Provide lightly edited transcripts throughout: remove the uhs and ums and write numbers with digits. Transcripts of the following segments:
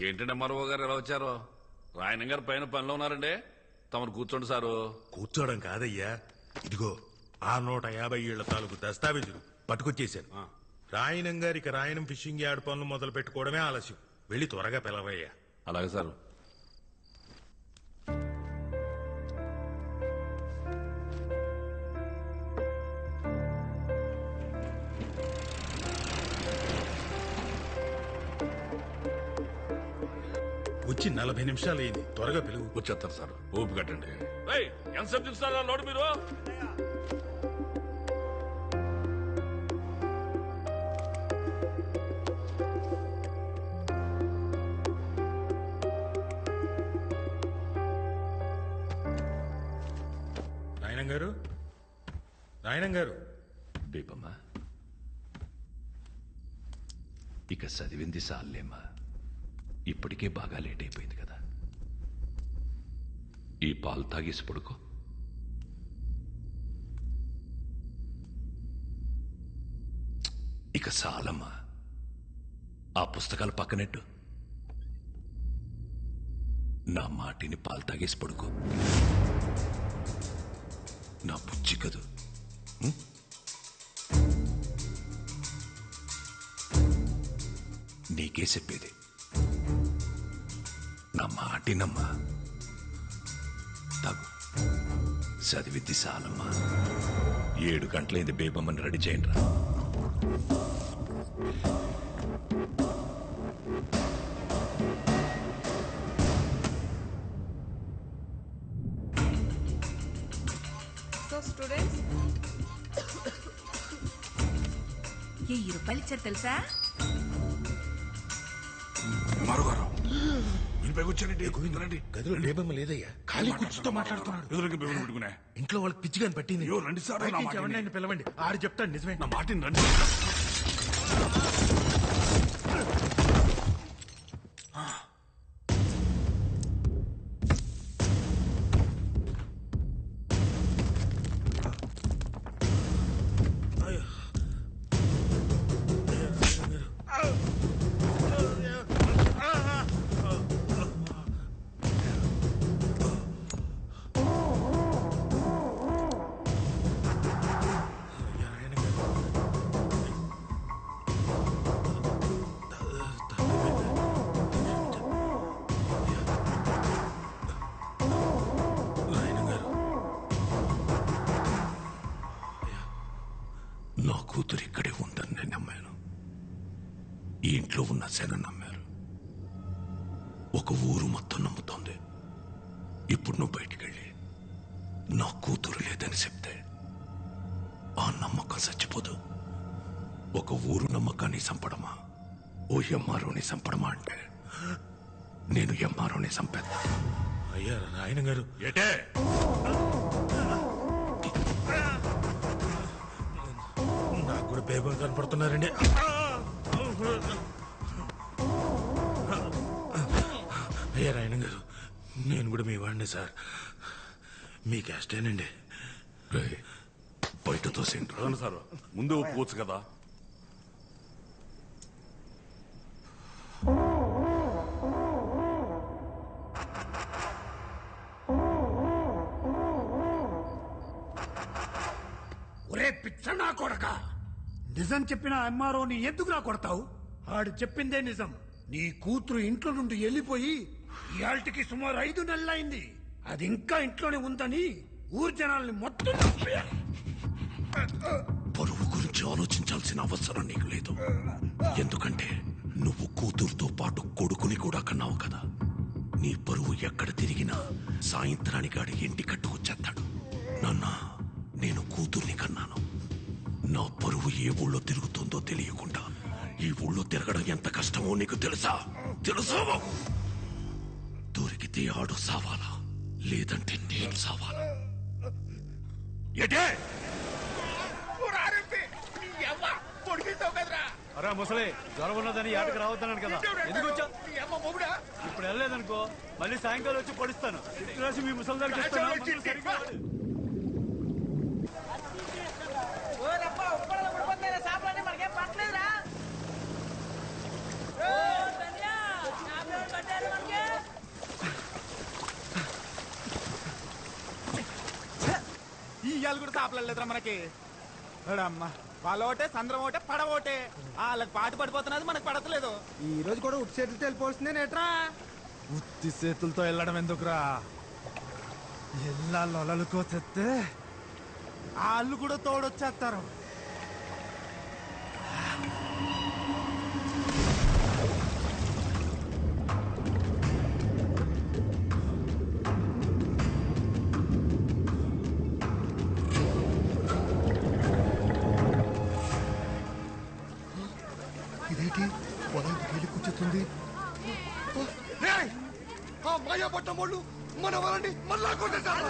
ఏంటంటే మరో గారు ఎలా వచ్చారు? రాయన గారు పైన పనిలో ఉన్నారండి. తమరు కూర్చోండి సారు. కూర్చోవడం కాదయ్యా, ఇదిగో 650 ఏళ్ల తాలూకు దస్తావేజులు పట్టుకొచ్చేశాను. రాయనం గారికి రాయనం ఫిషింగ్ యార్డ్ పనులు మొదలు పెట్టుకోవడమే ఆలస్యం. వెళ్ళి త్వరగా పిలవయ్యా. అలాగే సారు. వచ్చి 40 నిమిషాలు అయింది, త్వరగా పిలువు. వచ్చేస్తారు సార్, ఓపు కట్టండి. ఎంతసేపు చూస్తారా లోడు మీరు? నాయనం గారు, నాయనం గారు. బేబమ్మా, ఇక చదివింది సాలేమ్మా. ఇప్పటికే బాగా లేట్ అయిపోయింది కదా. ఈ పాలు తాగేసి పడుకో. ఇక చాలమ్మా, ఆ పుస్తకాలు పక్కనెట్టు. నా మాటిని పాలు తాగేసి పడుకో. నా బుజ్జి కదూ. నీకే చెప్పేది, నా మాటినమ్మా. తాగు, చదివిద్ది చాలమ్మా. 7 గంటలైంది. బేబమ్మని రెడీ చేయండి రా. స్టూడెంట్స్, ఏ రూపాయలు ఇచ్చారు తెలుసా? మరోగారు కూర్చోండి. గదిలో బేబమ్మ లేదయ్యా, ఖాళీ కూర్చుతో మాట్లాడుతున్నాడు. పెట్టుకునే ఇంట్లో వాళ్ళకి పిచ్చిగాని పట్టింది. రండి సార్, ఎవరినైనా పిలవండి, ఆడు చెప్తాడు నిజమే. నా మాటిని రండి. నా కూతురు ఇక్కడే ఉందని నేను నమ్మాను. ఈ ఇంట్లో ఉన్న సెగ నమ్మారు. ఒక ఊరు మొత్తం నమ్ముతోంది. ఇప్పుడు నువ్వు బయటికెళ్ళి నా కూతురు లేదని చెప్తే ఆ నమ్మకం చచ్చిపోదు. ఒక ఊరు నమ్మకాన్ని చంపడమా, ఓ ఎంఆర్ఓని చంపడమా అంటే నేను ఎంఆర్ఓని చంపేద్దా. అయ్యా నాయన గారు. ఏటే నాకు కూడా బేబం కనపడుతున్నారండి. అయ్యా నాయన గారు, నేను కూడా మీ వాడిని సార్. మీ క్యాస్టేనండి. బయట తోసేంటి సార్, ముందు ఒప్పుకోవచ్చు కదా. ఒరే పిచ్చనా కొడక, నిజం చెప్పిన ఎంఆర్ఓని ఎందుకురా కొడతావు? ఆడు చెప్పిందే నిజం. నీ కూతురు ఇంట్లో నుండి వెళ్ళిపోయి ఇయాల్టికి సుమారు 5 నెలలైంది. అది ఇంకా ఇంట్లోనే ఉందని ఊరు జనాల్ని మొత్తం పరువు గురించి ఆలోచించాల్సిన అవసరం నీకు లేదు. ఎందుకంటే నువ్వు కూతురుతో పాటు కొడుకుని కూడా కన్నావు కదా. నీ పరువు ఎక్కడ తిరిగినా సాయంత్రానికి ఆడి ఇంటి కట్టుకొచ్చేస్తాడు. నాన్న, నేను కూతుర్ని కన్నాను. నా పరువు ఏ ఊళ్ళో తిరుగుతుందో తెలియకుండా ఈ ఊళ్ళో తిరగడం ఎంత కష్టమో నీకు తెలుసా? తెలుసా? దొరికితే ఆడు సావాలా, లేదంటే నేను సావాలా. ఏటే అరా ముసలి, జ్వరం ఉన్నదని ఆటకు రావద్దన్నాను కదా, ఎందుకు వచ్చా? ఇప్పుడు వెళ్ళలేదనుకో మళ్ళీ సాయంకాలం వచ్చి పడుస్తాను. రాసి మీ ముసలి దగ్గర ఇవాళ కూడా సాపలేదురా మనకి అమ్మ వాళ్ళ ఒకటే సంద్రం ఒకటే పడవ ఒకటే వాళ్ళకి పాటు పడిపోతున్నది మనకు పడతలేదు. ఈ రోజు కూడా ఉట్టి చేతులతో వెళ్ళిపోవాల్సిందే నేట్రా. ఉత్తి చేతులతో వెళ్ళడం ఎందుకురా? ఎల్లా లొలలుకోతే వాళ్ళు కూడా తోడొచ్చేస్తారు. ఇదేంటి పొలానికి వెళ్ళి కూర్చుంది? మాయా పట్టం వాళ్ళు మన వాళ్ళని మళ్ళా కొట్టేశారు.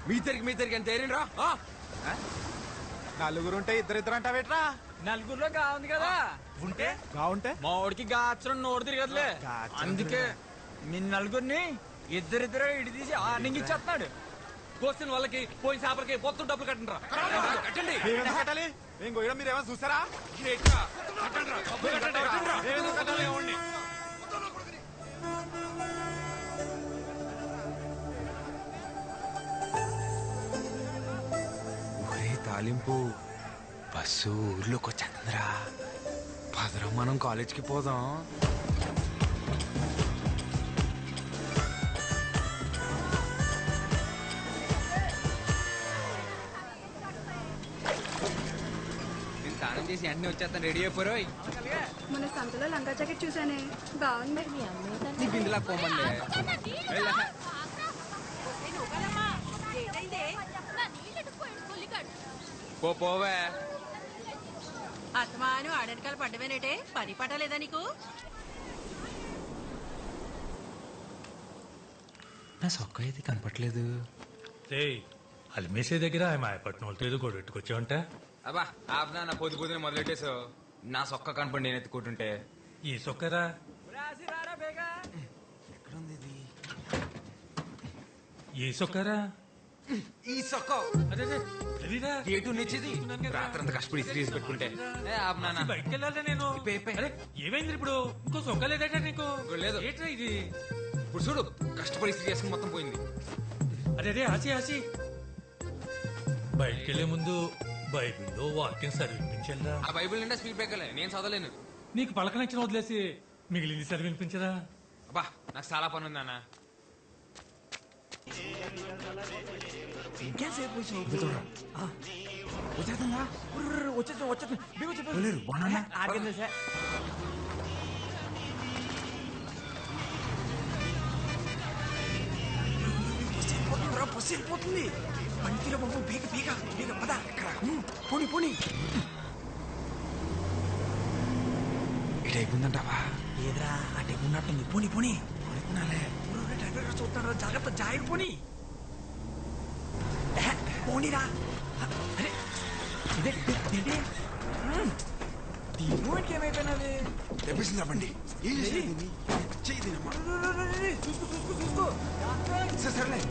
మీ ఇద్దరికి ఎంత ఏరినరా? నలుగురుంటే ఇద్దరిద్దరు అంటావేట్రా? నలుగురిలో కావుంది కదా. ఉంటే గావుంటే మా వాడికి గాచరం నోరు తిరగదులే. అందుకే మీ నలుగురిని ఇద్దరిద్దరే ఇడి తీసి ఆర్నింగ్ ఇచ్చేస్తున్నాడు. కోసిన వాళ్ళకి పోయిన చేపలకి పొత్తు డబ్బులు కట్టండి. కట్టండి. కట్టాలి. మేము గోయడం మీరు ఏమైనా చూసారా? తాలింపు బస్సు ఊర్లోకి వచ్చేందిరా. పదరా మనం కాలేజ్కి పోదాం. నేను స్నానం చేసి వెంటనే వచ్చేస్తాను. రెడీ అయిపోరు. మన సంతలో లంగా జాకెట్ చూసానే, బాగుంది. నీ బిందులా పోమంది. పోవే. అత్తమాను ఆడనకాల పడ్డమేనేటే, పని పట్టలేదా నీకు? నా సొక్క అయితే కనపట్లేదు. అల్మేసే దగ్గర మాయపట్నం వాళ్ళతో ఏదో గొడవ పెట్టుకొచ్చావంట. అబ్బా ఆపనా, నా పొద్దు పొద్దున మొదలెట్టేసావు. నా సొక్క కనపడి నేను ఎత్తుకుంటుంటే. ఈ సొక్కరా ఎక్కడుంది ఇది? ఈ సొక్కరా ఈ సొక్క గేటు నిచ్చేది. రాత్రంతా కష్టపడి తీసి పెట్టుకుంటే ఆపనా. బయటకు వెళ్ళాలా నేను? అరే, ఏమైంది ఇప్పుడు? ఇంకో సొక్క లేదట నీకు? లేదు. ఏంట్రా ఇది? ఇప్పుడు చూడు, కష్టపడి ఇస్త్రీ చేసుకుని మొత్తం పోయింది. అదే ఆసి ఆసి బయటకెళ్లే ముందు బైబిల్లో వాక్యం చదివించాలరా. ఆ బైబిల్ నిండా స్పీడ్ బ్రేకర్లే, నేను చదవలేను. నీకు పలక నచ్చిన వదిలేసి మిగిలింది చదివినిపించరా? అబ్బా నాకు చాలా పని ఉంది అన్న. ఇంకేసేపు బస్సు వెళ్ళిపోతుంది బండిలో బాబు బీగ బీగ బీగ పద పోనీ పోనీ ఇటైపోయిందంటావా ఏదిరా అటైపోయినట్టుంది పోనీ పోనీ పోనీ డ్రైవర్ చూస్తాడు జాగ్రత్త జాగ్రత్త పోనీ పోనీరా అరే ఇదే దీనికి ఏమైపోయినది తెప్పిసిందా బండి సరేలే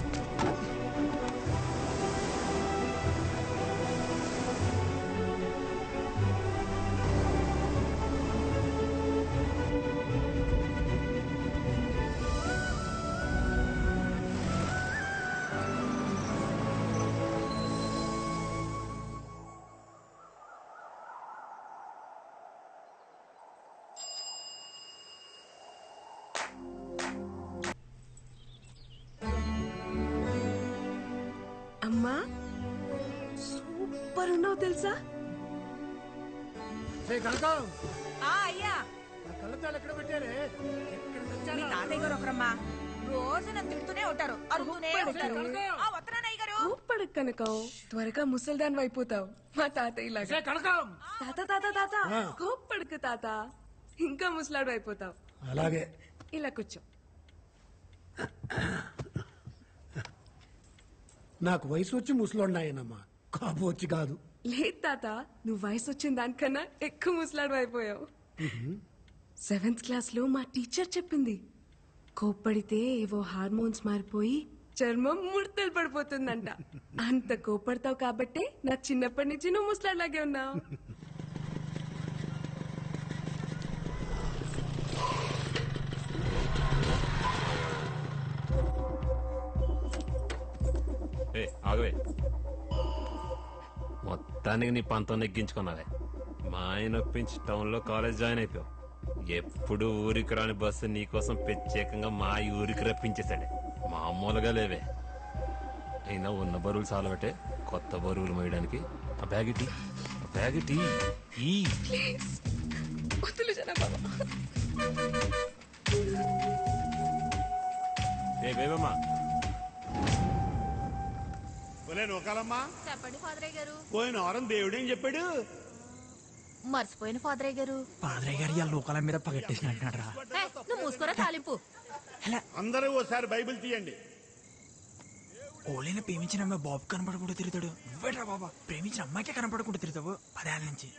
అమ్మా సూపర్ ఉన్నావు తెలుసా? అయ్యా కళ్ళద్దాలు ఎక్కడ పెట్టారే? ఎక్కడ మీ తెచ్చారా? తాతయ్య గారు ఒకరమ్మా రోజు నన్ను తిడుతూనే ఉంటారు అరుగుతూనే ఉంటారు. వస్తున్నాను అయ్య గారు. ఊపడకు కనకం, త్వరగా ముసల్దాన్ అయిపోతావు మా తాతయ్య లాగా. కనకం తాత తాత తాత కోప్పడకు తాత, ఇంకా ముసలాడు అయిపోతావు. అలాగే ఇలా కూర్చో. నాకు వయసు వచ్చి ముసలోన్నాయనమ్మా, కాపు వచ్చి కాదు. లేదు తాత, నువ్వు వయసు వచ్చిన దానికన్నా ఎక్కువ ముసలాడు అయిపోయావు. 7th క్లాస్ లో మా టీచర్ చెప్పింది, కోప్పడితే ఏవో హార్మోన్స్ మారిపోయి చర్మం ముడతలు పడిపోతుందంట. అంత కోపడతావు కాబట్టే నాకు చిన్నప్పటి నుంచి నువ్వు ముసలాడిలాగే ఉన్నావు. ఆగవే, మొత్తానికి నీ పంతం నెగ్గించుకున్నావే. మా ఆయన ఒప్పించి టౌన్ లో కాలేజ్ జాయిన్ అయిపోయావు. ఎప్పుడు ఊరికి రాని బస్సు నీకోసం ప్రత్యేకంగా మా ఊరికి రప్పించేశాడే. మామూలుగా లేవే. అయినా ఉన్న బరువులు చాలబట్టే కొత్త బరువులు మోయడానికి ఆ బ్యాగిటీ ఏ బేబమ్మా, నూకాలమ్మా చెప్పండి ఫాదరయ్య గారు. పోయిన వారం దేవుడేం చెప్పాడు? మర్చిపోయిన ఫాదరయ్య గారు. పాదరయ్య గారు ఇవాళ లోకాల మీద పగట్టేసినట్టున్నాడు రా. నువ్వు మూసుకోరా తాలింపు. అందరూ ఓసారి బైబిల్ తీయండి. ఓలైనా ప్రేమించిన అమ్మాయి బాబు కనపడకుండా తిరుగుతాడు. నువ్వేట్రా బాబా ప్రేమించిన అమ్మాయికే కనపడకుండా తిరుగుతావు. 10 ఏళ్ళ నుంచి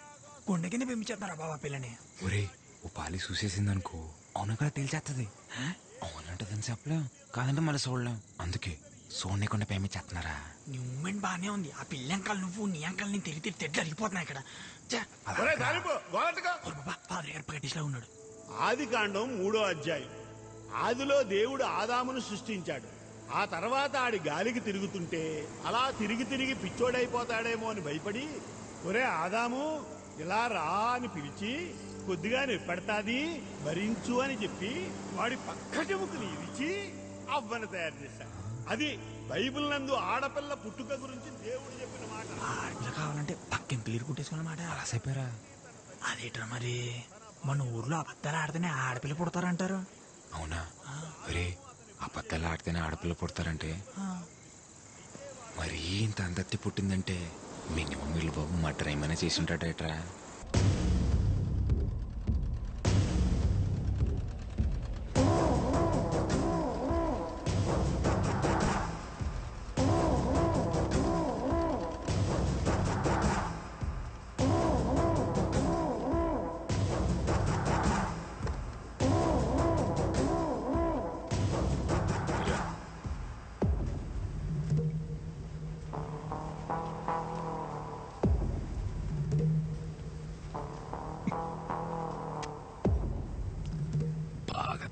కొండ కింద ప్రేమించేస్తారా బాబా పిల్లని. ఒరే ఓ పాలి చూసేసిందనుకో అవును కదా తేల్చేస్తుంది. అవునంటదని చెప్పలేం, కాదంటే మళ్ళీ చూడలేం. అందుకే సోనికుండా ప్రేమించేస్తున్నారా? నీ మూమెంట్ బానే ఉంది. ఆ పిల్ల అంకాలు నువ్వు నీ అంకాలు నేను తిరిగి తెడ్లు అరిగిపోతున్నాయి ఇక్కడ. ఫాదర్ గారు ప్రకటిస్లా ఉన్నాడు. ఆదికాండం 3వ అధ్యాయం. ఆదిలో దేవుడు ఆదామును సృష్టించాడు. ఆ తర్వాత ఆడి గాలికి తిరుగుతుంటే అలా తిరిగి తిరిగి పిచ్చోడైపోతాడేమో అని భయపడి, ఒరే ఆదాము ఇలా రా అని పిలిచి కొద్దిగా నిప్పడతాది భరించు అని చెప్పి వాడి పక్క చెముకుని ఇరిచి అవ్వను తయారు చేశాడు. అది బైబిల్ నందు ఆడపిల్ల పుట్టుక గురించి దేవుడు చెప్పిన మాట. ఆడపిల్ల కావాలంటే పక్కన క్లియర్ కుట్టేసుకున్నమాట. అలా చెప్పారా? అదేట్రా మరి, మన ఊర్లో అబద్ధాలు ఆడితేనే ఆడపిల్ల పుడతారంటారు. అవునా? ఒరే అబద్ధాలు ఆడితేనే ఆడపిల్ల పుడతారంటే మరీ ఇంత అందత్తి పుట్టిందంటే మినిమం వీళ్ళు బాబు మటర్ ఏమైనా చేసి ఉంటాడేట్రా?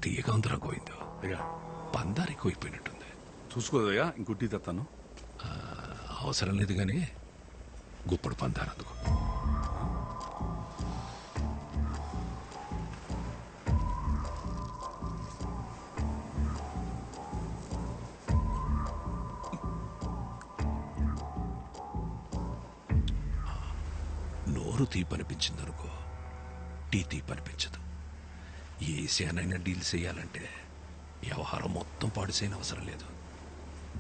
తీయగా ఉందిరా గోవిందు. పందారు ఎక్కువైపోయినట్టుంది. చూసుకోదయ్యా, ఇంకొట్టి తెస్తాను. అవసరం లేదు గాని గుప్పుడు పందారు అందుకు. నోరు తీపనిపించిందనుకో, టీ తీపనిపించదు. ఏ శానైనా డీల్ చేయాలంటే వ్యవహారం మొత్తం పాడు చేయని అవసరం లేదు.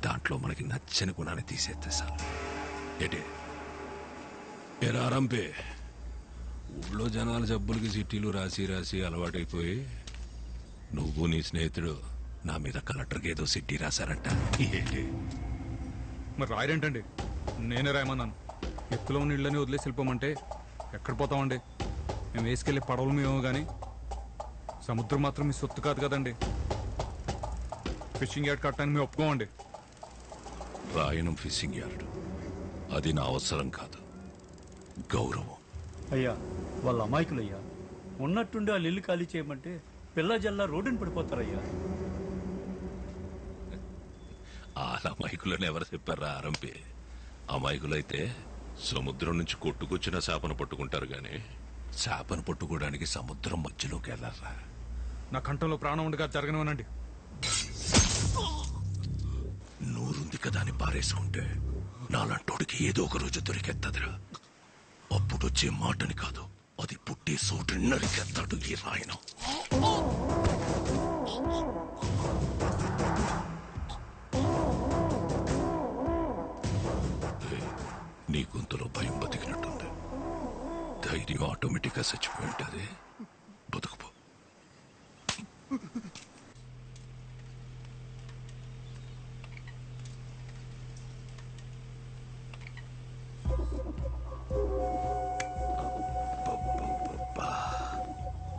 దాంట్లో మనకి నచ్చని గుణాన్ని తీసేస్తే చాలు. ఏటే రంపే, ఊళ్ళో జనాల జబ్బులకి చిట్టీలు రాసి రాసి అలవాటైపోయి నువ్వు నీ స్నేహితుడు నా మీద కలెక్టర్కి ఏదో సిట్టి రాశారంట. ఏంటి మరి రాయరేంటండి? నేనే రాయమన్నాను. ఎత్తులో ఉన్న ఇళ్ళని వదిలేసి వెళ్ళిపోమంటే ఎక్కడ పోతామండి? మేము వేసుకెళ్ళే పడవలు మేమో కానీ సముద్రం మాత్రం మీ సొత్తు కాదు కదండి. ఫిషింగ్ యార్డ్ కట్టడానికి మేము ఒప్పుకోమండి. రాయనం ఫిషింగ్ యార్డ్ అది నా అవసరం కాదు, గౌరవం. అయ్యా వాళ్ళ అమాయకులయ్యా. ఉన్నట్టుండి వాళ్ళు ఇల్లు ఖాళీ చేయమంటే పిల్ల జల్లా రోడ్డుని పడిపోతారయ్యా. ఆ అమాయకులని ఎవరు చెప్పారా ఆరంపి? అమాయకులైతే సముద్రం నుంచి కొట్టుకొచ్చిన చేపను పట్టుకుంటారు గాని చేపను పట్టుకోవడానికి సముద్రం మధ్యలోకి వెళ్ళారా? నా కంఠంలో ప్రాణం ఉండగా జరగనివ్వనండి. నూరుంది కదా అని పారేసుకుంటే నాలంటోడికి ఏదో ఒక రోజు దొరికెత్తదిరా. అప్పుడొచ్చే మాటని కాదు, అది పుట్టే చోటు నరికెత్తాడు ఈ రాయనం. నీ గొంతులో భయం బతికినట్టుంది. ధైర్యం ఆటోమేటిక్ గా చచ్చిపోయి ఉంటుంది. బతుకుపో.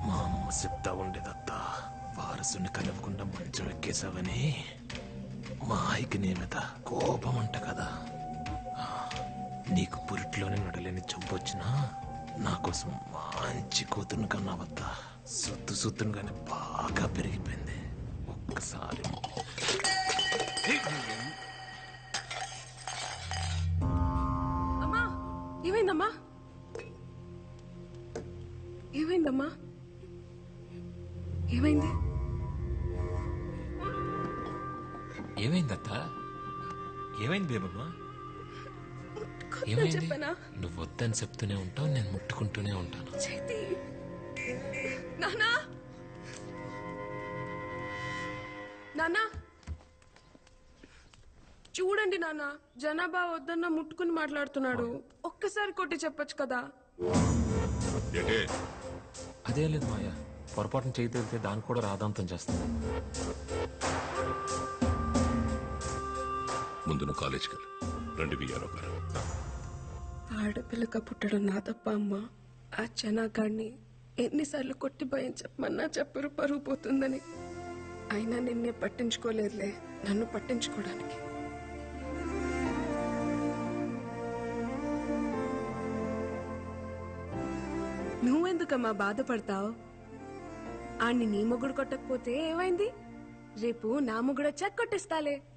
మా అమ్మ చెప్తా ఉండేదత్తా, వారసుని కలవకుండా మంచం ఎక్కేసావని. మా ఆయికి నీ మీద కోపం అంట కదా. నీకు పురిట్లోనే నడలేని చంపొచ్చినా నా కోసం మంచి కూతురు కన్నావద్దా. సొత్తును కానీ బాగా పెరిగిపోయింది. ఒక్కసారి అమ్మా, ఏమైందమ్మా? ఏమైందమ్మా? ఏమైంది? ఏమైందత్తా? ఏమైంది బేబమ్మా? చెప్పనా? నువ్వు వద్దని చెప్తూనే ఉంటావు, నేను ముట్టుకుంటూనే ఉంటాను. చేతి నానా, నానా చూడండి నానా, జనాభా వద్దన్న ముట్టుకుని మాట్లాడుతున్నాడు. ఒక్కసారి కొట్టి చెప్పొచ్చు కదా. అదే లేదు మాయా, పొరపాటున చేయి తగిలితే దాన్ని కూడా రాదాంతం చేస్తుంది. ముందు నువ్వు కాలేజీకి వెళ్ళు. రండి బియ్యారావు గారు. ఆడపిల్లక పుట్టడం నా తప్ప అమ్మా. ఆ జనాగాడిని ఎన్నిసార్లు కొట్టి భయం చెప్పమన్నా చెప్పరు, పరుగు పోతుందని. అయినా నిన్నే పట్టించుకోలేదులే, నన్ను పట్టించుకోవడానికి. నువ్వెందుకమ్మా బాధపడతావు? ఆడిని నీ మొగుడు కొట్టకపోతే ఏమైంది? రేపు నా మొగుడు వచ్చాక కొట్టిస్తాలే.